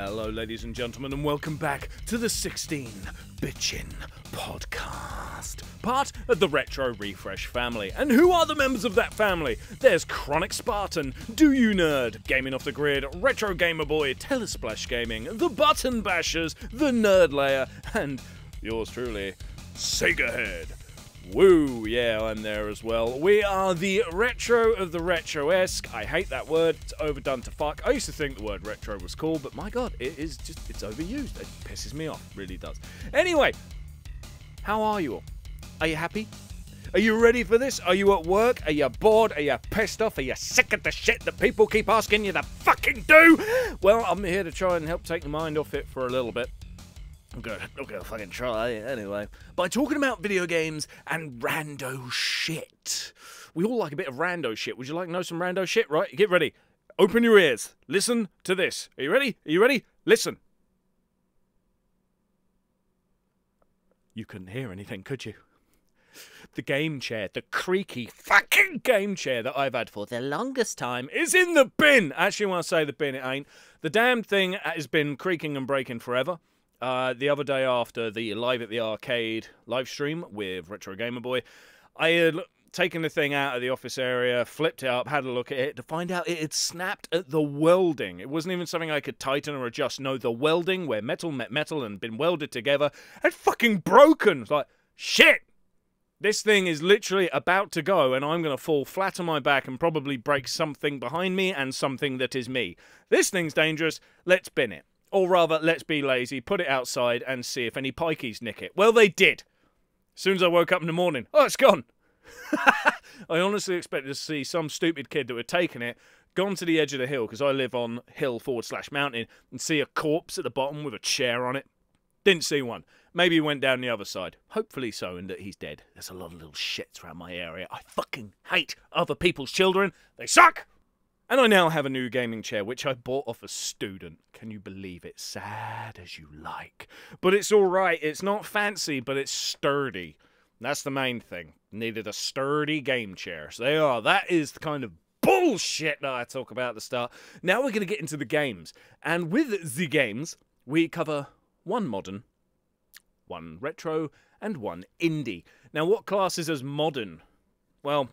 Hello, ladies and gentlemen, and welcome back to the 16 Bitchin' Podcast, part of the Retro Refresh family. And who are the members of that family? There's Chronic Spartan, Do You Nerd, Gaming Off the Grid, Retro Gamer Boy, Telesplash Gaming, The Button Bashers, The Nerd Layer, and yours truly, SEGA HEAD. Woo, yeah, I'm there as well. We are the retro of the retro-esque. I hate that word, it's overdone to fuck. I used to think the word retro was cool, but my god, it's overused. It pisses me off, really does. Anyway, how are you all? Are you happy? Are you ready for this? Are you at work? Are you bored? Are you pissed off? Are you sick of the shit that people keep asking you to fucking do? Well, I'm here to try and help take your mind off it for a little bit. I'm gonna fucking try anyway. By talking about video games and rando shit. We all like a bit of rando shit. Would you like to know some rando shit? Right, get ready. Open your ears. Listen to this. Are you ready? Are you ready? Listen. You couldn't hear anything, could you? The game chair, the creaky fucking game chair that I've had for the longest time is in the bin. Actually, when I say the bin, it ain't. The damn thing has been creaking and breaking forever. The other day after the Live at the Arcade live stream with Retro Gamer Boy, I had taken the thing out of the office area, flipped it up, had a look at it to find out it had snapped at the welding. It wasn't even something I could tighten or adjust. No, the welding, where metal met metal and been welded together, had fucking broken. It's like, shit! This thing is literally about to go, and I'm going to fall flat on my back and probably break something behind me and something that is me. This thing's dangerous. Let's bin it. Or rather, let's be lazy, put it outside, and see if any pikeys nick it. Well, they did. As soon as I woke up in the morning, oh, it's gone. I honestly expected to see some stupid kid that had taken it, gone to the edge of the hill, because I live on hill/mountain, and see a corpse at the bottom with a chair on it. Didn't see one. Maybe he went down the other side. Hopefully so, and that he's dead. There's a lot of little shits around my area. I fucking hate other people's children. They suck! And I now have a new gaming chair, which I bought off a student. Can you believe it? Sad as you like. But it's alright. It's not fancy, but it's sturdy. That's the main thing. Needed a sturdy game chair. So there you are. That is the kind of bullshit that I talk about at the start. Now we're going to get into the games. And with the games, we cover one modern, one retro, and one indie. Now, what classes as modern? Well,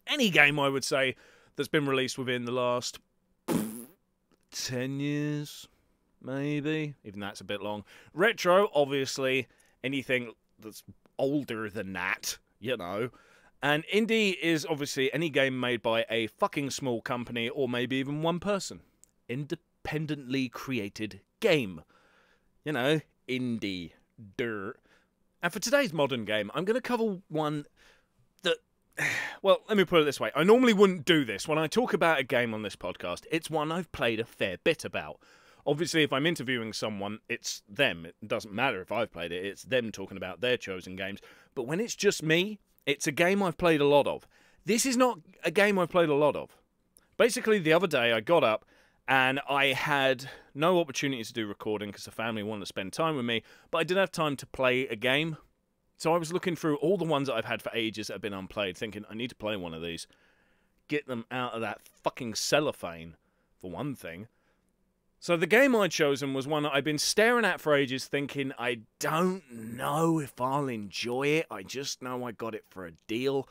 any game, I would say, that's been released within the last 10 years, maybe. Even that's a bit long. Retro, obviously, anything that's older than that, you know. And indie is obviously any game made by a fucking small company or maybe even one person. Independently created game. You know, indie. Dirt. And for today's modern game, I'm going to cover one that... Well, let me put it this way. I normally wouldn't do this. When I talk about a game on this podcast, it's one I've played a fair bit about. Obviously, if I'm interviewing someone, it's them. It doesn't matter if I've played it. It's them talking about their chosen games. But when it's just me, it's a game I've played a lot of. This is not a game I've played a lot of. Basically, the other day, I got up and I had no opportunity to do recording because the family wanted to spend time with me, but I did have time to play a game. So I was looking through all the ones that I've had for ages that have been unplayed, thinking, I need to play one of these. Get them out of that fucking cellophane, for one thing. So the game I'd chosen was one that I'd been staring at for ages, thinking, I don't know if I'll enjoy it. I just know I got it for a deal.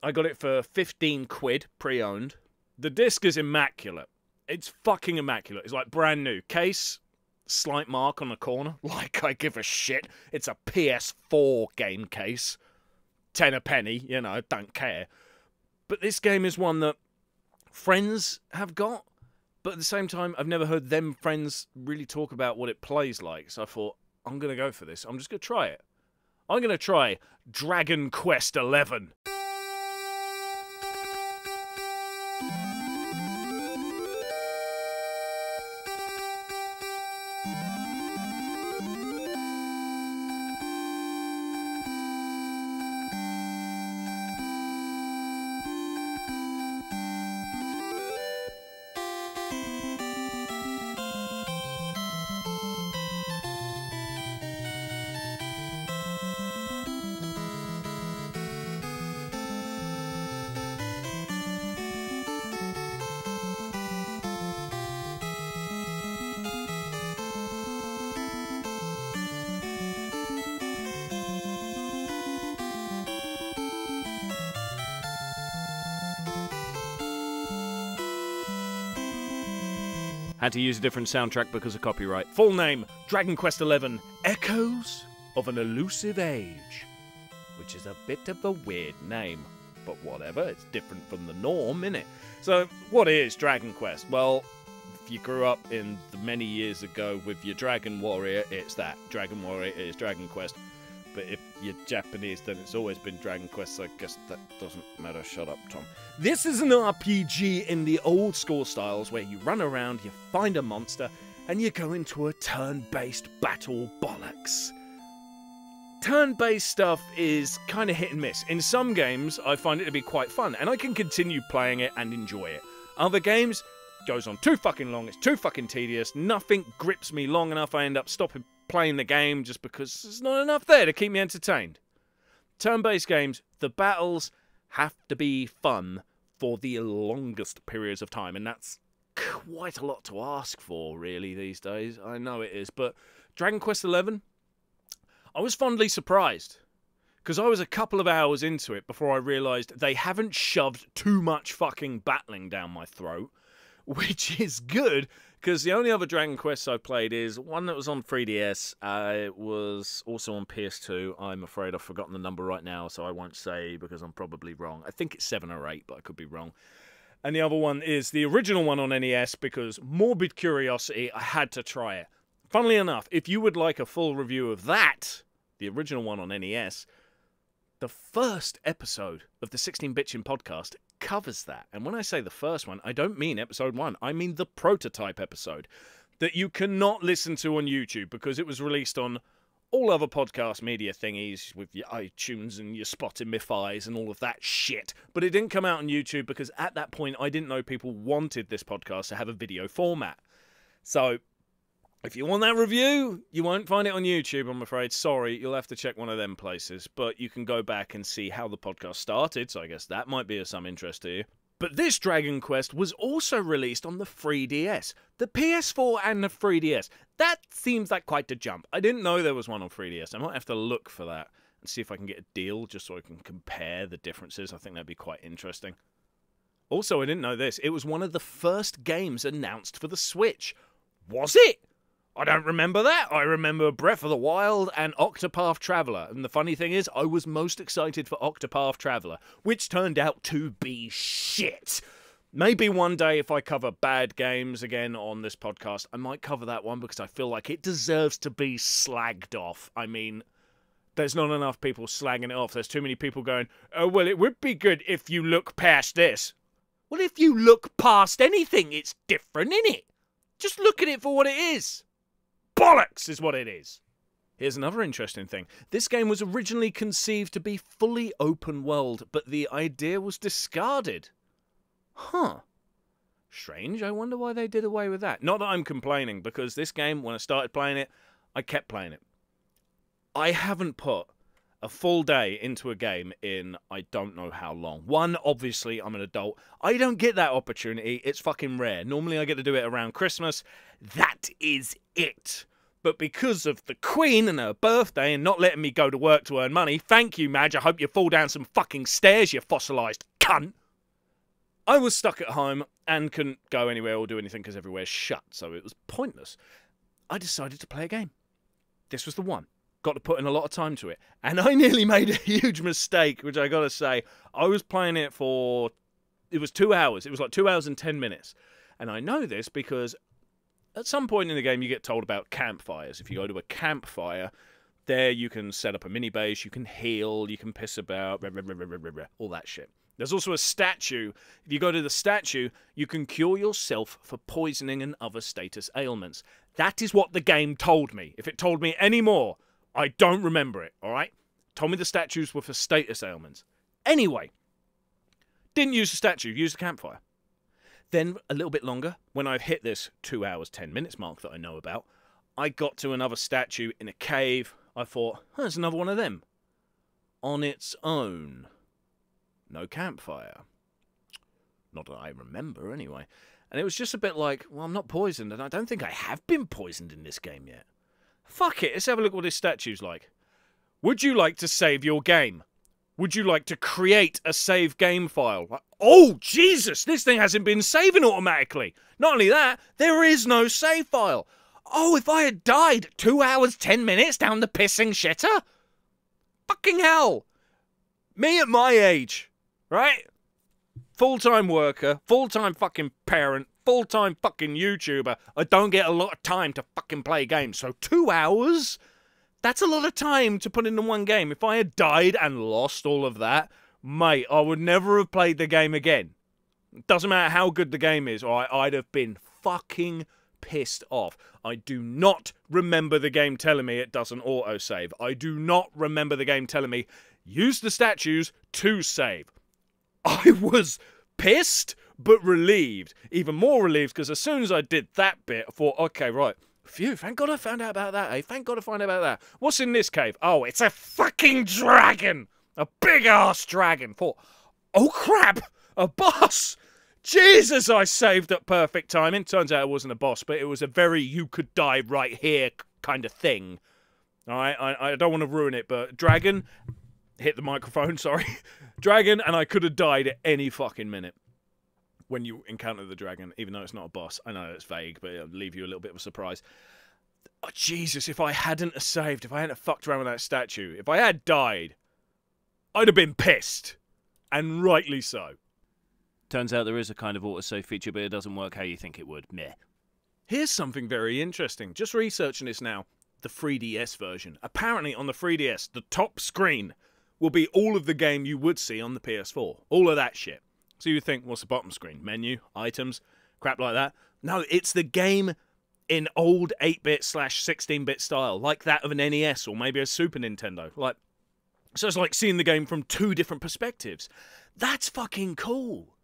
I got it for 15 quid, pre-owned. The disc is immaculate. It's fucking immaculate. It's like brand new. Case... slight mark on the corner. Like I give a shit. It's a PS4 game case. 10 a penny, you know, don't care. But this game is one that friends have got, but at the same time, I've never heard them friends really talk about what it plays like. So I thought, I'm going to go for this. I'm just going to try it. I'm going to try Dragon Quest XI. Had to use a different soundtrack because of copyright. Full name, Dragon Quest XI, Echoes of an Elusive Age. Which is a bit of a weird name. But whatever, it's different from the norm, innit? So, what is Dragon Quest? Well, if you grew up in the many years ago with your Dragon Warrior, it's that. Dragon Warrior is Dragon Quest. But if you're Japanese, then it's always been Dragon Quest, so I guess that doesn't matter. Shut up, Tom. This is an RPG in the old school styles where you run around, you find a monster, and you go into a turn-based battle bollocks. Turn-based stuff is kind of hit and miss. In some games, I find it to be quite fun, and I can continue playing it and enjoy it. Other games, goes on too fucking long, it's too fucking tedious, nothing grips me long enough, I end up stopping playing the game just because there's not enough there to keep me entertained. Turn-based games, the battles have to be fun for the longest periods of time, and that's quite a lot to ask for, really, these days. I know it is, but Dragon Quest XI, I was fondly surprised, because I was a couple of hours into it before I realised they haven't shoved too much fucking battling down my throat, which is good, because the only other Dragon Quest I've played is one that was on 3DS. It was also on PS2. I'm afraid I've forgotten the number right now, so I won't say because I'm probably wrong. I think it's 7 or 8, but I could be wrong. And the other one is the original one on NES, because morbid curiosity, I had to try it. Funnily enough, if you would like a full review of that, the original one on NES, the first episode of the 16-Bitchin podcast covers that. And when I say the first one, I don't mean episode 1. I mean the prototype episode that you cannot listen to on YouTube because it was released on all other podcast media thingies with your iTunes and your Spotify and all of that shit. But it didn't come out on YouTube because at that point I didn't know people wanted this podcast to have a video format. So if you want that review, you won't find it on YouTube, I'm afraid. Sorry, you'll have to check one of them places. But you can go back and see how the podcast started, so I guess that might be of some interest to you. But this Dragon Quest was also released on the 3DS. The PS4 and the 3DS. That seems like quite a jump. I didn't know there was one on 3DS. I might have to look for that and see if I can get a deal just so I can compare the differences. I think that'd be quite interesting. Also, I didn't know this. It was one of the first games announced for the Switch. Was it? I don't remember that. I remember Breath of the Wild and Octopath Traveller. And the funny thing is, I was most excited for Octopath Traveller, which turned out to be shit. Maybe one day if I cover bad games again on this podcast, I might cover that one because I feel like it deserves to be slagged off. I mean, there's not enough people slagging it off. There's too many people going, oh, well, it would be good if you look past this. Well, if you look past anything, it's different, innit? Just look at it for what it is. Bollocks is what it is. Here's another interesting thing. This game was originally conceived to be fully open world, but the idea was discarded. Huh. Strange. I wonder why they did away with that. Not that I'm complaining, because this game, when I started playing it, I kept playing it. I haven't put a full day into a game in I don't know how long. One, obviously, I'm an adult. I don't get that opportunity. It's fucking rare. Normally, I get to do it around Christmas. That is it. But because of the Queen and her birthday and not letting me go to work to earn money, thank you, Madge. I hope you fall down some fucking stairs, you fossilised cunt. I was stuck at home and couldn't go anywhere or do anything because everywhere's shut, so it was pointless. I decided to play a game. This was the one. Got to put in a lot of time to it. And I nearly made a huge mistake, which I got to say. I was playing it for... It was 2 hours. It was like 2 hours and 10 minutes. And I know this because at some point in the game you get told about campfires. If you go to a campfire, there you can set up a mini base, you can heal, you can piss about, all that shit. There's also a statue. If you go to the statue, you can cure yourself for poisoning and other status ailments. That is what the game told me. If it told me any more, I don't remember it, alright? Told me the statues were for status ailments. Anyway, didn't use the statue, used the campfire. Then, a little bit longer, when I've hit this 2 hours, 10 minutes mark that I know about, I got to another statue in a cave. I thought, there's another one of them. On its own. No campfire. Not that I remember, anyway. And it was just a bit like, well, I'm not poisoned, and I don't think I have been poisoned in this game yet. Fuck it, let's have a look what this statue's like. Would you like to save your game? Would you like to create a save game file? Like, oh, Jesus, this thing hasn't been saving automatically. Not only that, there is no save file. Oh, if I had died 2 hours, 10 minutes down the pissing shitter? Fucking hell. Me at my age, right? Full-time worker, full-time fucking parent, full-time fucking YouTuber. I don't get a lot of time to fucking play games. So 2 hours? That's a lot of time to put into one game. If I had died and lost all of that, mate, I would never have played the game again. It doesn't matter how good the game is, or I'd have been fucking pissed off. I do not remember the game telling me it doesn't autosave. I do not remember the game telling me, use the statues to save. I was pissed, but relieved. Even more relieved, because as soon as I did that bit, I thought, okay, right. Phew, thank God I found out about that, eh? Thank God I found out about that. What's in this cave? Oh, it's a fucking dragon! A big-ass dragon. Thought, oh crap! A boss! Jesus, I saved at perfect timing. Turns out it wasn't a boss, but it was a very you could die right here kind of thing. Alright, I don't want to ruin it, but dragon... Hit the microphone, sorry. Dragon, and I could have died at any fucking minute when you encounter the dragon, even though it's not a boss. I know it's vague, but it'll leave you a little bit of a surprise. Oh, Jesus, if I hadn't saved, if I hadn't fucked around with that statue, if I had died, I'd have been pissed. And rightly so. Turns out there is a kind of autosave feature, but it doesn't work how you think it would. Meh. Here's something very interesting. Just researching this now. The 3DS version. Apparently, on the 3DS, the top screen will be all of the game you would see on the PS4. All of that shit. So you think, what's the bottom screen? Menu, items, crap like that? No, it's the game in old 8-bit/16-bit style, like that of an NES or maybe a Super Nintendo. So it's like seeing the game from two different perspectives. That's fucking cool.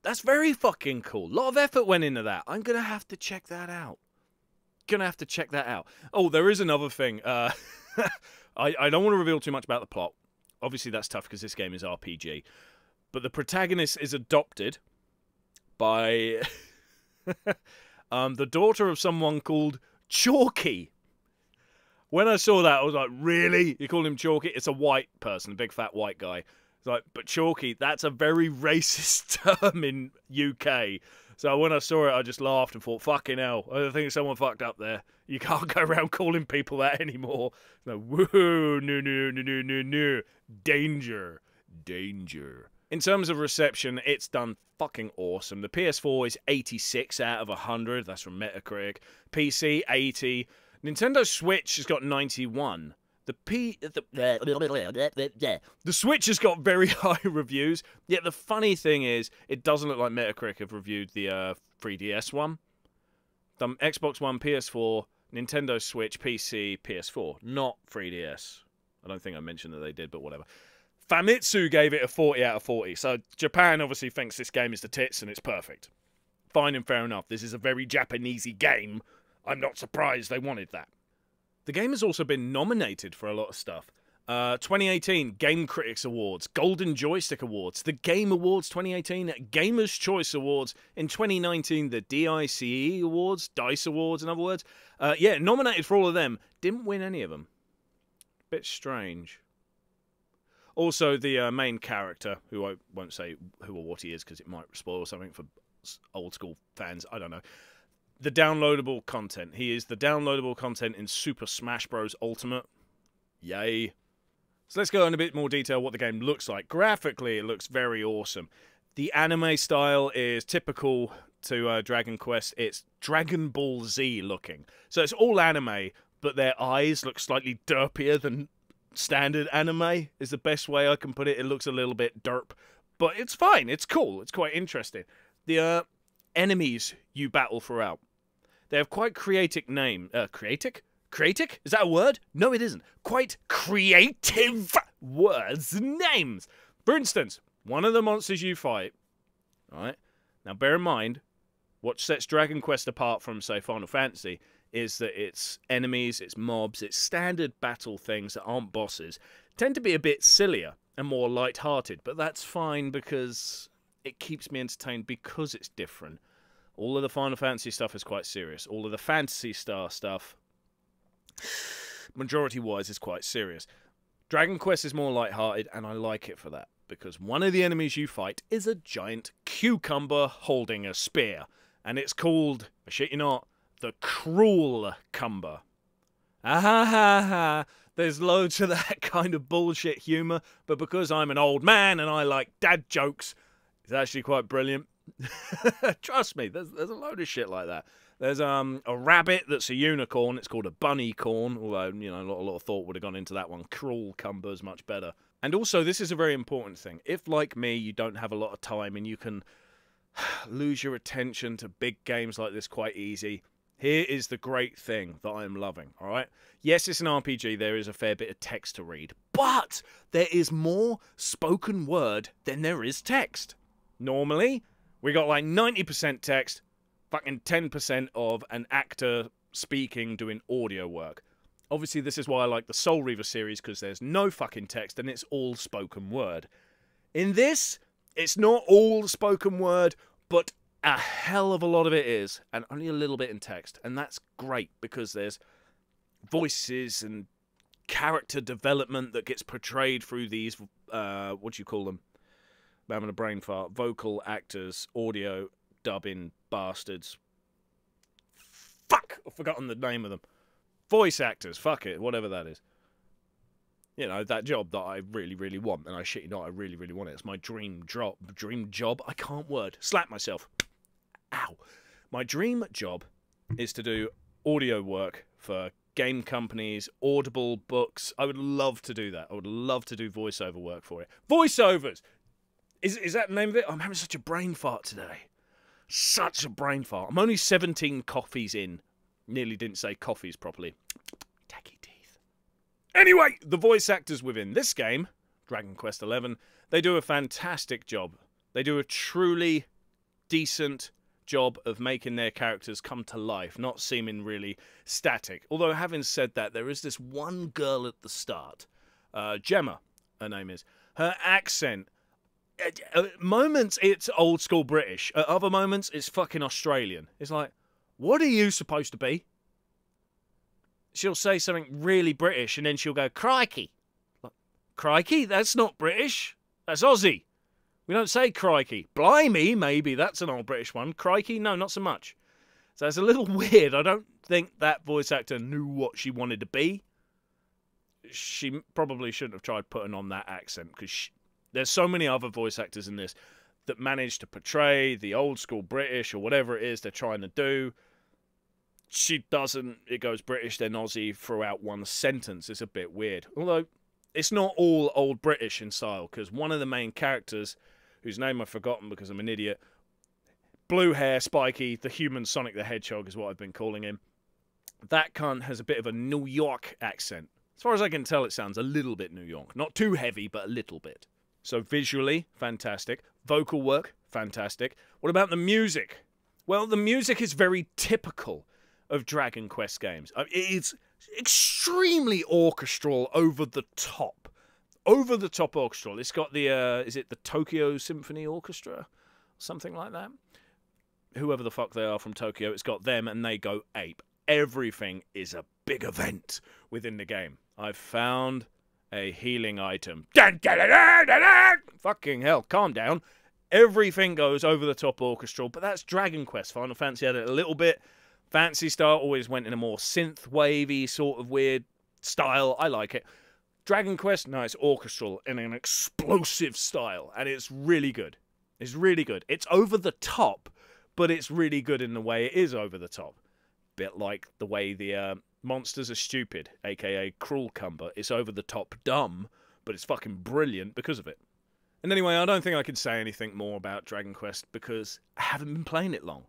That's very fucking cool. A lot of effort went into that. I'm going to have to check that out. Oh, there is another thing. I don't want to reveal too much about the plot. Obviously, that's tough because this game is RPG. But the protagonist is adopted by the daughter of someone called Chalky. When I saw that, I was like, really? You call him Chalky? It's a white person, a big fat white guy. It's like, but Chalky, that's a very racist term in UK. So when I saw it, I just laughed and thought, fucking hell, I think someone fucked up there. You can't go around calling people that anymore. No, whoa, no. Danger. In terms of reception, it's done fucking awesome. The PS4 is 86 out of 100. That's from Metacritic. PC, 80. Nintendo Switch has got 91. The Switch has got very high reviews. Yet the funny thing is, it doesn't look like Metacritic have reviewed the 3DS one. The Xbox One, PS4, Nintendo Switch, PC, PS4. Not 3DS. I don't think I mentioned that they did, but whatever. Famitsu gave it a 40 out of 40. So Japan obviously thinks this game is the tits and it's perfect. Fine and fair enough. This is a very Japanesey game. I'm not surprised they wanted that. The game has also been nominated for a lot of stuff. 2018 Game Critics Awards, Golden Joystick Awards, the Game Awards 2018, Gamers' Choice Awards, in 2019 the DICE Awards, DICE Awards in other words. Yeah, nominated for all of them. Didn't win any of them. Bit strange. Also, the main character, who I won't say who or what he is because it might spoil something for old school fans, I don't know. The downloadable content. He is the downloadable content in Super Smash Bros. Ultimate. Yay. So let's go in a bit more detail what the game looks like. Graphically, it looks very awesome. The anime style is typical to Dragon Quest. It's Dragon Ball Z looking. So it's all anime, but their eyes look slightly derpier than standard anime, is the best way I can put it. It looks a little bit derp, but it's fine. It's cool. It's quite interesting. The enemies you battle throughout, they have quite creative name. Creative? Is that a word? No, it isn't. Quite creative words and names. For instance, one of the monsters you fight, right? Now, bear in mind, what sets Dragon Quest apart from, say, Final Fantasy is that its enemies, its mobs, its standard battle things that aren't bosses tend to be a bit sillier and more light-hearted, but that's fine because it keeps me entertained because it's different. All of the Final Fantasy stuff is quite serious. All of the Phantasy Star stuff, majority-wise, is quite serious. Dragon Quest is more lighthearted, and I like it for that, because one of the enemies you fight is a giant cucumber holding a spear, and it's called, I shit you not, the Cruel Cumber. Ah ha ha ha. There's loads of that kind of bullshit humour, but because I'm an old man and I like dad jokes, it's actually quite brilliant. Trust me, there's a load of shit like that. There's a rabbit that's a unicorn. It's called a bunny corn, although, you know, a lot of thought would have gone into that one. Cruel Cumber's much better. And also, this is a very important thing. If, like me, you don't have a lot of time and you can lose your attention to big games like this quite easy, here is the great thing that I'm loving, all right? Yes, it's an RPG. There is a fair bit of text to read, but there is more spoken word than there is text. Normally, we got like 90% text, fucking 10% of an actor speaking doing audio work. Obviously, this is why I like the Soul Reaver series, because there's no fucking text and it's all spoken word. In this, it's not all spoken word, but a hell of a lot of it is, and only a little bit in text. And that's great, because there's voices and character development that gets portrayed through these, what do you call them? I'm having a brain fart. Vocal actors, audio dubbing bastards. Fuck! I've forgotten the name of them. Voice actors, fuck it, whatever that is. You know, that job that I really, really want, and I shit you not, I really, really want it. It's my dream job. I can't word. Slap myself. Ow. My dream job is to do audio work for game companies, Audible, books. I would love to do that. I would love to do voiceover work for it. Voiceovers! Is that the name of it? I'm having such a brain fart today. Such a brain fart. I'm only 17 coffees in. Nearly didn't say coffees properly. Tacky teeth. Anyway, the voice actors within this game, Dragon Quest XI, they do a fantastic job. They do a truly decent job of making their characters come to life, not seeming really static. Although, having said that, there is this one girl at the start, Gemma, her name is. Her accent, at moments it's old school British, at other moments it's fucking Australian. It's like, what are you supposed to be? She'll say something really British and then she'll go, crikey. Like, crikey? That's not British. That's Aussie. We don't say crikey. Blimey, maybe. That's an old British one. Crikey? No, not so much. So it's a little weird. I don't think that voice actor knew what she wanted to be. She probably shouldn't have tried putting on that accent, because there's so many other voice actors in this that manage to portray the old school British or whatever it is they're trying to do. She doesn't. It goes British, then Aussie throughout one sentence. It's a bit weird. Although, it's not all old British in style, because one of the main characters, whose name I've forgotten because I'm an idiot, blue hair, spiky, the human Sonic the Hedgehog is what I've been calling him. That cunt has a bit of a New York accent. As far as I can tell, it sounds a little bit New York. Not too heavy, but a little bit. So visually, fantastic. Vocal work, fantastic. What about the music? Well, the music is very typical of Dragon Quest games. It's extremely orchestral, over the top. Over the top orchestral. It's got the, is it the Tokyo Symphony Orchestra? Something like that. Whoever the fuck they are from Tokyo, it's got them and they go ape. Everything is a big event within the game. I've found a healing item. Fucking hell, calm down. Everything goes over the top orchestral, but that's Dragon Quest. Final Fantasy had it a little bit. Phantasy Star always went in a more synth-wavy sort of weird style. I like it. Dragon Quest, no, it's orchestral in an explosive style, and it's really good. It's really good. It's over the top, but it's really good in the way it is over the top. Bit like the way the monsters are stupid, aka Cruel Cumber. It's over the top dumb, but it's fucking brilliant because of it. And anyway, I don't think I could say anything more about Dragon Quest because I haven't been playing it long.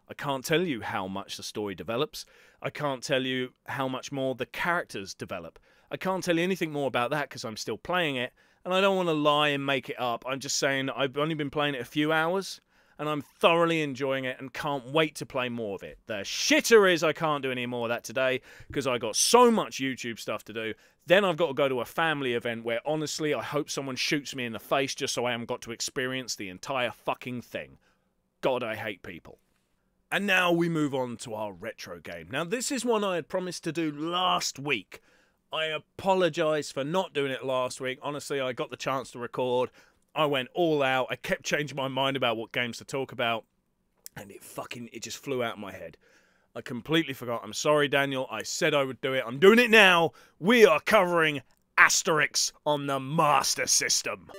I can't tell you how much the story develops. I can't tell you how much more the characters develop. I can't tell you anything more about that because I'm still playing it, and I don't want to lie and make it up. I'm just saying I've only been playing it a few hours, and I'm thoroughly enjoying it and can't wait to play more of it. The shitter is I can't do any more of that today because I got so much YouTube stuff to do. Then I've got to go to a family event where, honestly, I hope someone shoots me in the face just so I haven't got to experience the entire fucking thing. God, I hate people. And now we move on to our retro game. Now, this is one I had promised to do last week. I apologise for not doing it last week. Honestly, I got the chance to record. I went all out. I kept changing my mind about what games to talk about. And it just flew out of my head. I completely forgot. I'm sorry, Daniel. I said I would do it. I'm doing it now. We are covering Asterix on the Master System.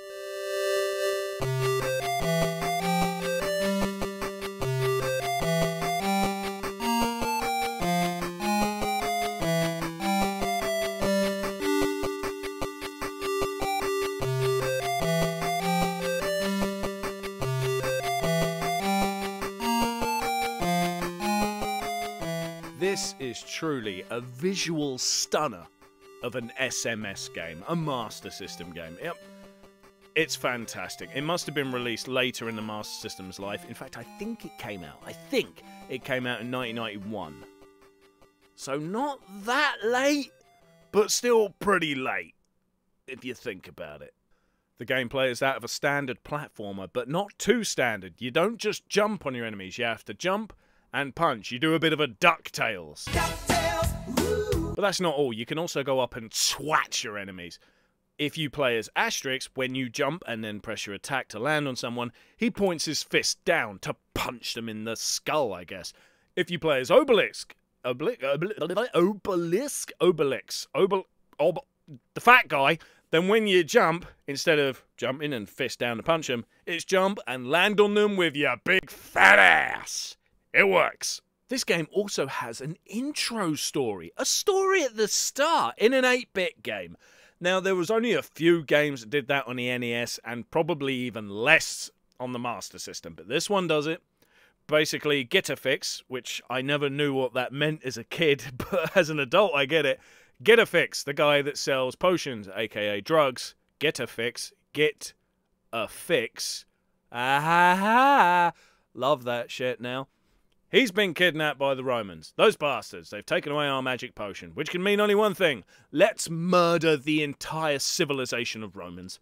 This is truly a visual stunner of an SMS game, a Master System game. Yep, it's fantastic. It must have been released later in the Master System's life. In fact, I think it came out in 1991. So not that late, but still pretty late, if you think about it. The gameplay is that of a standard platformer, but not too standard. You don't just jump on your enemies, you have to jump and punch. You do a bit of a DuckTales. But that's not all. You can also go up and swat your enemies. If you play as Asterix, when you jump and then press your attack to land on someone, he points his fist down to punch them in the skull, I guess. If you play as Obelix, the fat guy, then when you jump, instead of jumping and fist down to punch them, it's jump and land on them with your big fat ass. It works. This game also has an intro story. A story at the start in an 8-bit game. Now, there was only a few games that did that on the NES and probably even less on the Master System. But this one does it. Basically, get a fix, which I never knew what that meant as a kid, but as an adult I get it. Get a fix, the guy that sells potions, aka drugs. Get a fix. Get a fix. Ah-ha-ha. Love that shit now. He's been kidnapped by the Romans. Those bastards. They've taken away our magic potion, which can mean only one thing. Let's murder the entire civilization of Romans.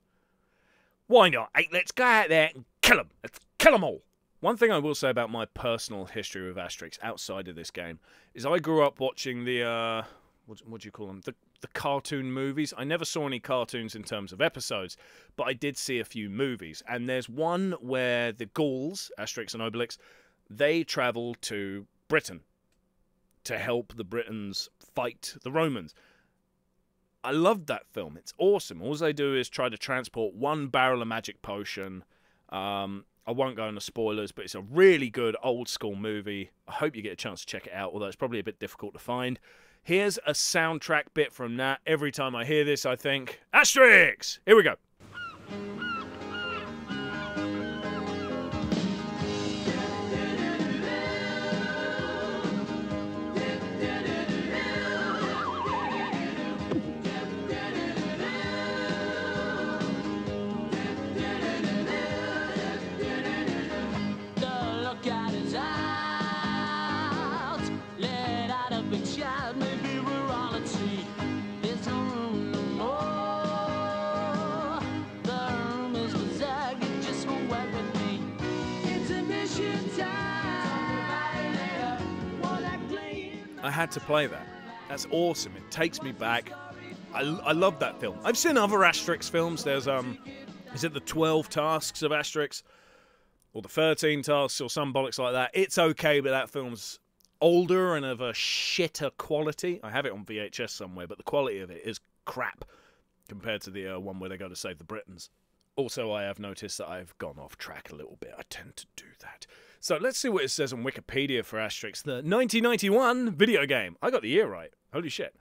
Why not? Hey, let's go out there and kill them. Let's kill them all. One thing I will say about my personal history with Asterix outside of this game is I grew up watching the, what do you call them? The cartoon movies. I never saw any cartoons in terms of episodes, but I did see a few movies. And there's one where the Gauls, Asterix and Obelix, they travel to Britain to help the Britons fight the Romans. I loved that film. It's awesome. All they do is try to transport one barrel of magic potion. I won't go into spoilers, but it's a really good old school movie. I hope you get a chance to check it out, although it's probably a bit difficult to find. Here's a soundtrack bit from that. Every time I hear this, I think, Asterix! Here we go. I had to play that. That's awesome. It takes me back. I love that film. I've seen other Asterix films. There's, is it the 12 Tasks of Asterix? Or the 13 Tasks or some bollocks like that. It's okay, but that film's older and of a shitter quality. I have it on VHS somewhere, but the quality of it is crap compared to the one where they go to save the Britons. Also, I have noticed that I've gone off track a little bit. I tend to do that. So let's see what it says on Wikipedia for Asterix, the 1991 video game. I got the year right. Holy shit.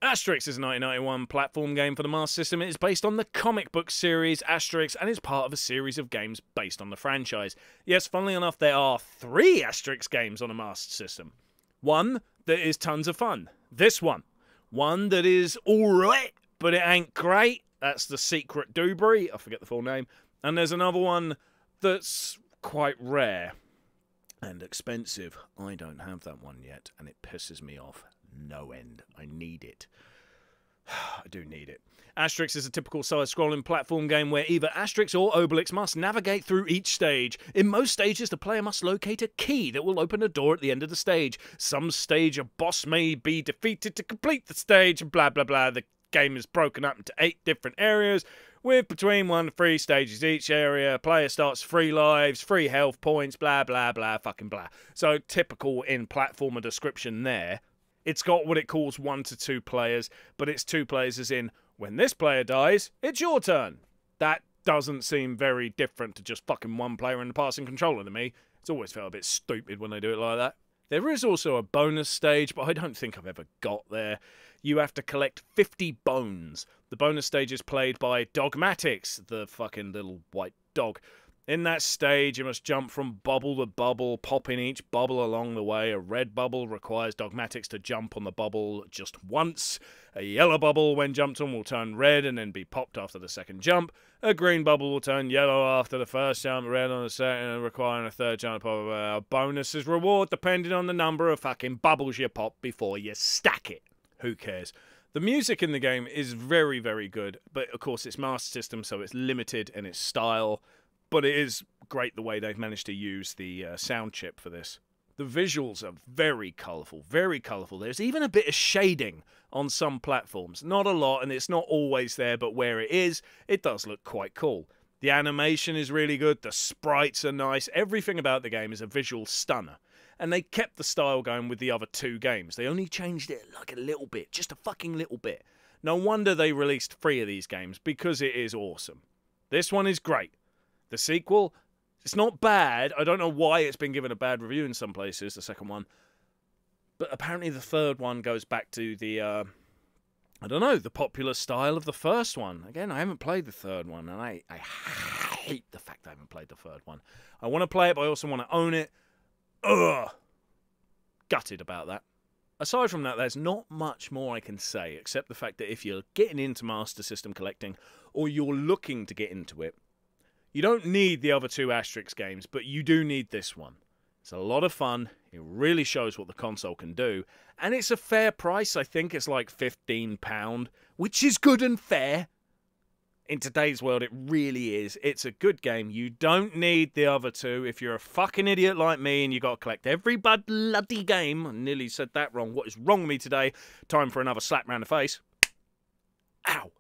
Asterix is a 1991 platform game for the Master System. It is based on the comic book series Asterix and is part of a series of games based on the franchise. Yes, funnily enough, there are 3 Asterix games on the Master System. One that is tons of fun. This one. One that is alright, but it ain't great. That's The Secret Dewberry. I forget the full name. And there's another one that's quite rare and expensive. I don't have that one yet, and it pisses me off no end. I need it. I do need it. Asterix is a typical side-scrolling platform game where either Asterix or Obelix must navigate through each stage. In most stages, the player must locate a key that will open a door at the end of the stage. Some stage, a boss may be defeated to complete the stage, and blah blah blah. The game is broken up into 8 different areas, with between 1 to 3 stages each area. Player starts 3 lives, 3 health points, blah blah blah, fucking blah. So typical in platformer description there. It's got what it calls 1 to 2 players, but it's 2 players as in, when this player dies, it's your turn. That doesn't seem very different to just fucking 1 player in the passing controller to me. It's always felt a bit stupid when they do it like that. There is also a bonus stage, but I don't think I've ever got there. You have to collect 50 bones. The bonus stage is played by Dogmatics, the fucking little white dog. In that stage, you must jump from bubble to bubble, popping each bubble along the way. A red bubble requires Dogmatics to jump on the bubble just once. A yellow bubble, when jumped on, will turn red and then be popped after the second jump. A green bubble will turn yellow after the first jump, red on the second, requiring a third jump. A bonus is reward depending on the number of fucking bubbles you pop before you stack it. Who cares? The music in the game is very, very good, but of course it's Master System, so it's limited in its style. But it is great the way they've managed to use the sound chip for this. The visuals are very colourful, very colourful. There's even a bit of shading on some platforms. Not a lot, and it's not always there, but where it is, it does look quite cool. The animation is really good, the sprites are nice, everything about the game is a visual stunner. And they kept the style going with the other 2 games. They only changed it like a little bit, just a fucking little bit. No wonder they released 3 of these games, because it is awesome. This one is great. The sequel, it's not bad. I don't know why it's been given a bad review in some places, the second one. But apparently the third one goes back to the, I don't know, the popular style of the first one. Again, I haven't played the third one, and I hate the fact I haven't played the third one. I want to play it, but I also want to own it. Ugh. Gutted about that. Aside from that, there's not much more I can say, except the fact that if you're getting into Master System collecting, or you're looking to get into it, you don't need the other 2 Asterix games, but you do need this one. It's a lot of fun, it really shows what the console can do, and it's a fair price. I think it's like £15, which is good and fair. In today's world, it really is. It's a good game. You don't need the other 2. If you're a fucking idiot like me and you got to collect every bloody game, I nearly said that wrong. What is wrong with me today? Time for another slap round the face. Ow.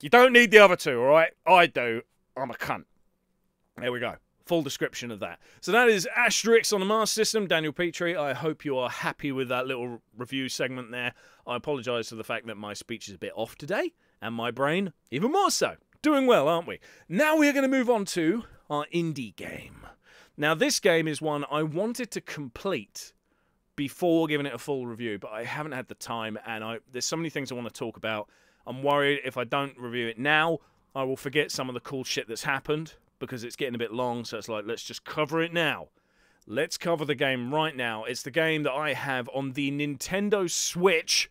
You don't need the other 2, alright? I do. I'm a cunt. There we go. Full description of that. So that is Asterix on the Master System. Daniel Petrie, I hope you are happy with that little review segment there. I apologise for the fact that my speech is a bit off today, and my brain even more so. Doing well, aren't we? Now we are going to move on to our indie game. Now this game is one I wanted to complete before giving it a full review, but I haven't had the time, and there's so many things I want to talk about. I'm worried if I don't review it now, I will forget some of the cool shit that's happened, because it's getting a bit long, so it's like, let's just cover it now. Let's cover the game right now. It's the game that I have on the Nintendo Switch.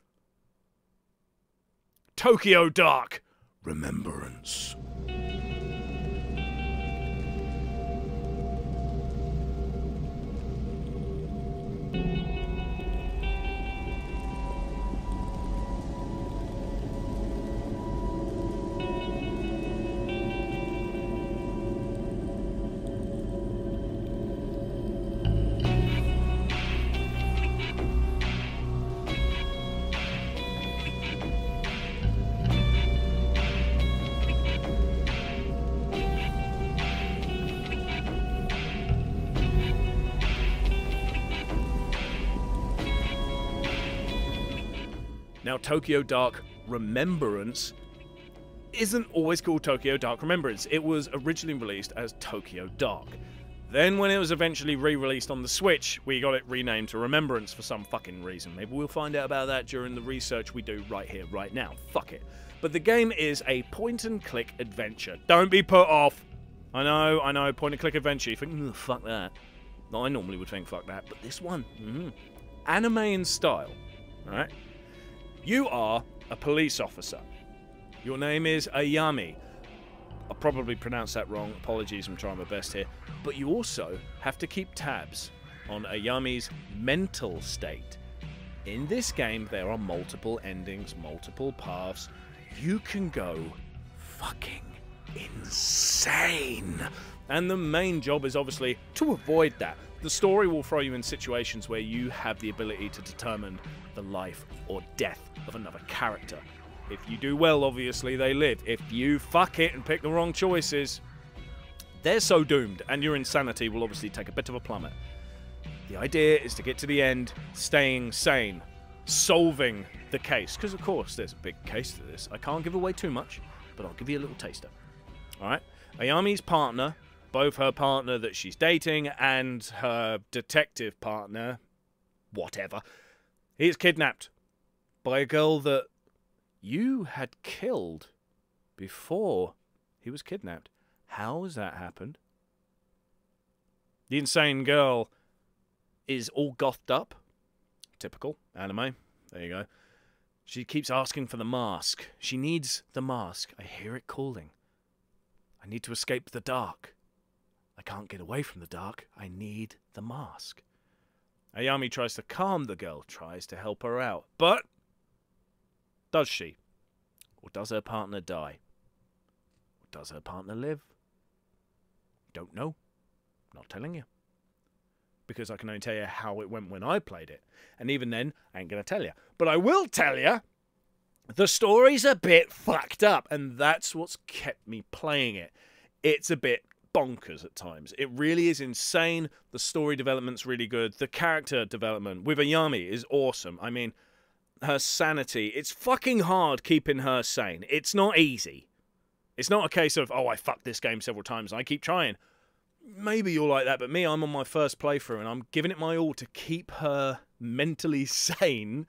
Tokyo Dark Remembrance. Now, Tokyo Dark Remembrance isn't always called Tokyo Dark Remembrance. It was originally released as Tokyo Dark. Then when it was eventually re-released on the Switch, we got it renamed to Remembrance for some fucking reason. Maybe we'll find out about that during the research we do right here, right now. Fuck it. But the game is a point-and-click adventure. Don't be put off. I know, point-and-click adventure. You think, fuck that. No, I normally would think fuck that, but this one, anime in style, alright? You are a police officer. Your name is Ayami. I probably pronounced that wrong. Apologies, I'm trying my best here. But you also have to keep tabs on Ayami's mental state. In this game, there are multiple endings, multiple paths. You can go fucking insane. And the main job is obviously to avoid that. The story will throw you in situations where you have the ability to determine the life or death of another character. If you do well, obviously, they live. If you fuck it and pick the wrong choices, they're so doomed, and your insanity will obviously take a bit of a plummet. The idea is to get to the end, staying sane, solving the case. Because, of course, there's a big case to this. I can't give away too much, but I'll give you a little taster. Alright? Ayami's partner, both her partner that she's dating and her detective partner, whatever, he is kidnapped by a girl that you had killed before he was kidnapped. How has that happened? The insane girl is all gothed up. Typical anime. There you go. She keeps asking for the mask. She needs the mask. I hear it calling. I need to escape the dark. I can't get away from the dark. I need the mask. Ayami tries to calm the girl, tries to help her out. But does she? Or does her partner die? Or does her partner live? Don't know. Not telling you. Because I can only tell you how it went when I played it. And even then, I ain't going to tell you. But I will tell you, the story's a bit fucked up. And that's what's kept me playing it. It's a bit bonkers at times. It really is insane. The story development's really good. The character development with Ayami is awesome. I mean, her sanity. It's fucking hard keeping her sane. It's not easy. It's not a case of, oh, I fucked this game several times and I keep trying. Maybe you're like that, but me, I'm on my first playthrough and I'm giving it my all to keep her mentally sane,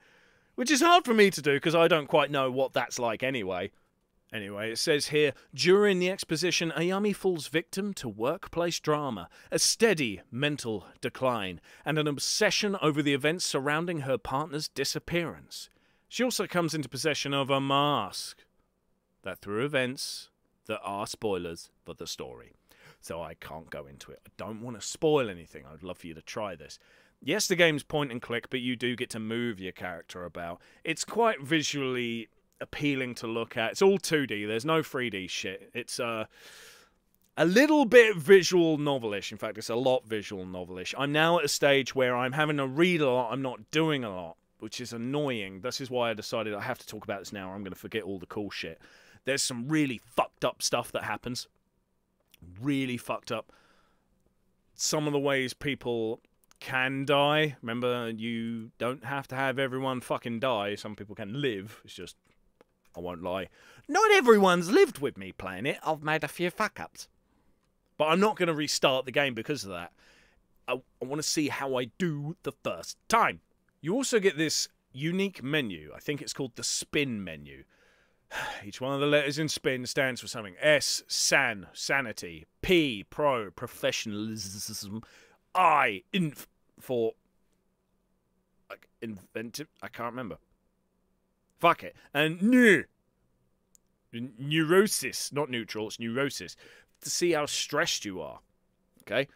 which is hard for me to do because I don't quite know what that's like anyway. Anyway, it says here, during the exposition, Ayami falls victim to workplace drama, a steady mental decline, and an obsession over the events surrounding her partner's disappearance. She also comes into possession of a mask that through events that are spoilers for the story. So I can't go into it. I don't want to spoil anything. I'd love for you to try this. Yes, the game's point and click, but you do get to move your character about. It's quite visually appealing to look at. It's all 2D. There's no 3D shit. It's a little bit visual novelish. In fact, it's a lot visual novelish. I'm now at a stage where I'm having to read a lot. I'm not doing a lot, which is annoying. This is why I decided I have to talk about this now or I'm going to forget all the cool shit. There's some really fucked up stuff that happens. Really fucked up. Some of the ways people can die. Remember, you don't have to have everyone fucking die. Some people can live. It's just, I won't lie, not everyone's lived with me playing it. I've made a few fuck-ups. But I'm not going to restart the game because of that. I want to see how I do the first time. You also get this unique menu. I think it's called the spin menu. Each one of the letters in spin stands for something. S, san, sanity. P, pro, professionalism. I, inf, for, like, inventive. I can't remember. Fuck it. And neurosis. Not neutral, it's neurosis. To see how stressed you are. Okay?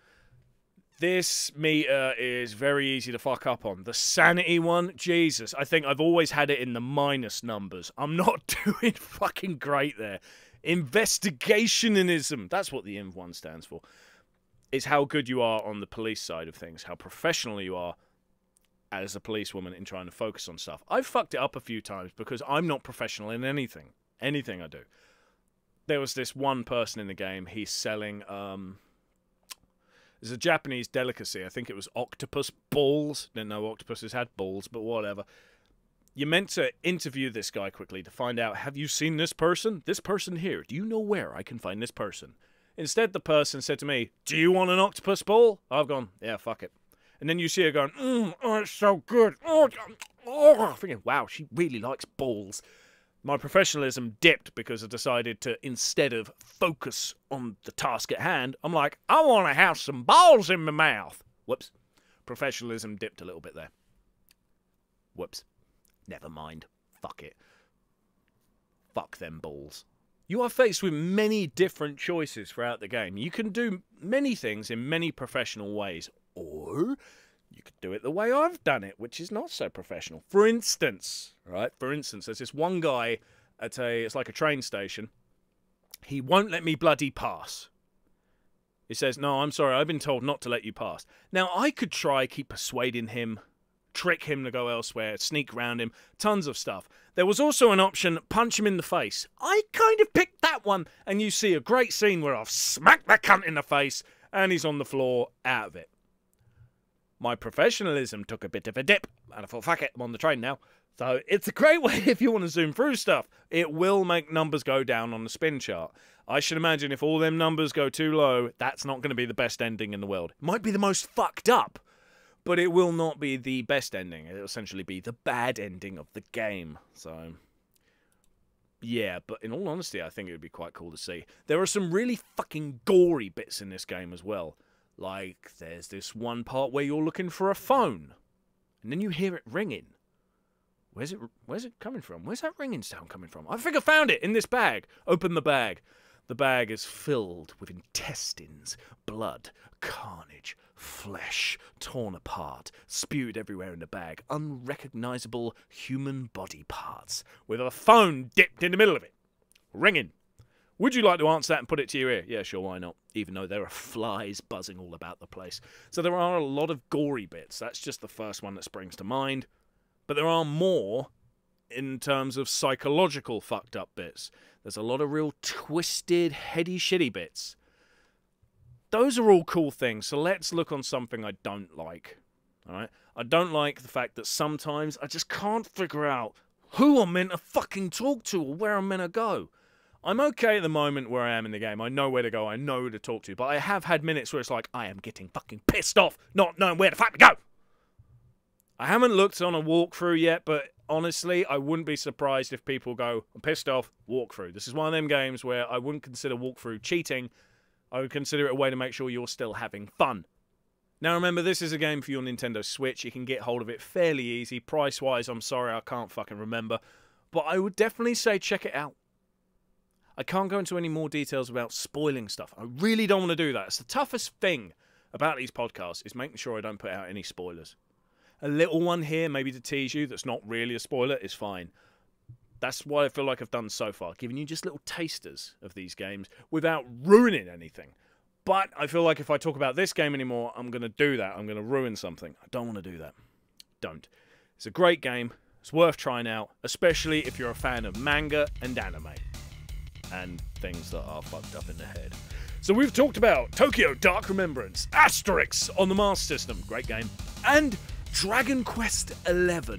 This meter is very easy to fuck up on. The sanity one, Jesus, I think I've always had it in the minus numbers. I'm not doing fucking great there. Investigationism, that's what the INV one stands for, is how good you are on the police side of things, how professional you are as a policewoman in trying to focus on stuff. I've fucked it up a few times because I'm not professional in anything I do. There was this one person in the game, he's selling, there's a Japanese delicacy. I think it was octopus balls. Didn't know octopuses had balls, but whatever. You're meant to interview this guy quickly to find out, have you seen this person? This person here. Do you know where I can find this person? Instead, the person said to me, do you want an octopus ball? I've gone, yeah, fuck it. And then you see her going, oh, it's so good. Oh, thinking, wow, she really likes balls. My professionalism dipped because I decided to, instead of focus on the task at hand, I'm like, I want to have some balls in my mouth. Whoops. Professionalism dipped a little bit there. Whoops. Never mind. Fuck it. Fuck them balls. You are faced with many different choices throughout the game. You can do many things in many professional ways, or You could do it the way I've done it, which is not so professional. For instance, there's this one guy at it's like a train station. He won't let me bloody pass. He says, no, I'm sorry, I've been told not to let you pass. Now, I could keep persuading him, trick him to go elsewhere, sneak round him, tons of stuff. There was also an option, punch him in the face. I kind of picked that one, and you see a great scene where I've smacked that cunt in the face, and he's on the floor, out of it. My professionalism took a bit of a dip, and I thought, fuck it, I'm on the train now. So it's a great way if you want to zoom through stuff. It will make numbers go down on the spin chart. I should imagine if all them numbers go too low, that's not going to be the best ending in the world. It might be the most fucked up, but it will not be the best ending. It'll essentially be the bad ending of the game. So, yeah, but in all honesty, I think it would be quite cool to see. There are some really fucking gory bits in this game as well. Like, there's this one part where you're looking for a phone, and then you hear it ringing. Where's it coming from? Where's that ringing sound coming from? I think I found it in this bag. Open the bag. The bag is filled with intestines, blood, carnage, flesh, torn apart, spewed everywhere in the bag, unrecognizable human body parts, with a phone dipped in the middle of it. Ringing. Would you like to answer that and put it to your ear? Yeah, sure, why not? Even though there are flies buzzing all about the place. So there are a lot of gory bits. That's just the first one that springs to mind. But there are more in terms of psychological fucked up bits. There's a lot of real twisted, heady, shitty bits. Those are all cool things, so let's look on something I don't like. Alright? I don't like the fact that sometimes I just can't figure out who I'm meant to fucking talk to or where I'm meant to go. I'm okay at the moment where I am in the game. I know where to go, I know who to talk to, but I have had minutes where it's like, I am getting fucking pissed off not knowing where the fuck to go. I haven't looked on a walkthrough yet, but honestly, I wouldn't be surprised if people go, I'm pissed off, walkthrough. This is one of them games where I wouldn't consider walkthrough cheating. I would consider it a way to make sure you're still having fun. Now remember, this is a game for your Nintendo Switch. You can get hold of it fairly easy. Price-wise, I'm sorry, I can't fucking remember. But I would definitely say check it out. I can't go into any more details about spoiling stuff. I really don't want to do that. It's the toughest thing about these podcasts is making sure I don't put out any spoilers. A little one here, maybe to tease you, that's not really a spoiler, is fine. That's what I feel like I've done so far, giving you just little tasters of these games without ruining anything. But I feel like if I talk about this game anymore, I'm going to do that. I'm going to ruin something. I don't want to do that. Don't. It's a great game. It's worth trying out, especially if you're a fan of manga and anime. And things that are fucked up in the head. So we've talked about Tokyo Dark Remembrance, Asterix on the Master System, great game, and Dragon Quest XI.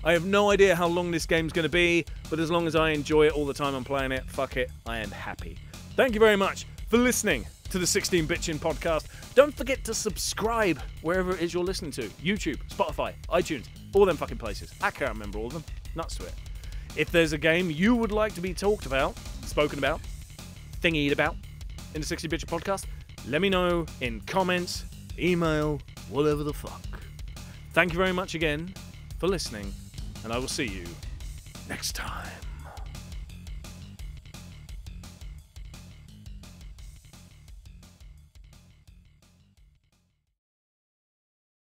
I have no idea how long this game's going to be, but as long as I enjoy it all the time I'm playing it, fuck it, I am happy. Thank you very much for listening to the 16 Bitchin' podcast. Don't forget to subscribe wherever it is you're listening to. YouTube, Spotify, iTunes, all them fucking places. I can't remember all of them. Nuts to it. If there's a game you would like to be talked about, spoken about, thingied about in the 16 Bitchin' podcast, let me know in comments, email, whatever the fuck. Thank you very much again for listening, and I will see you next time.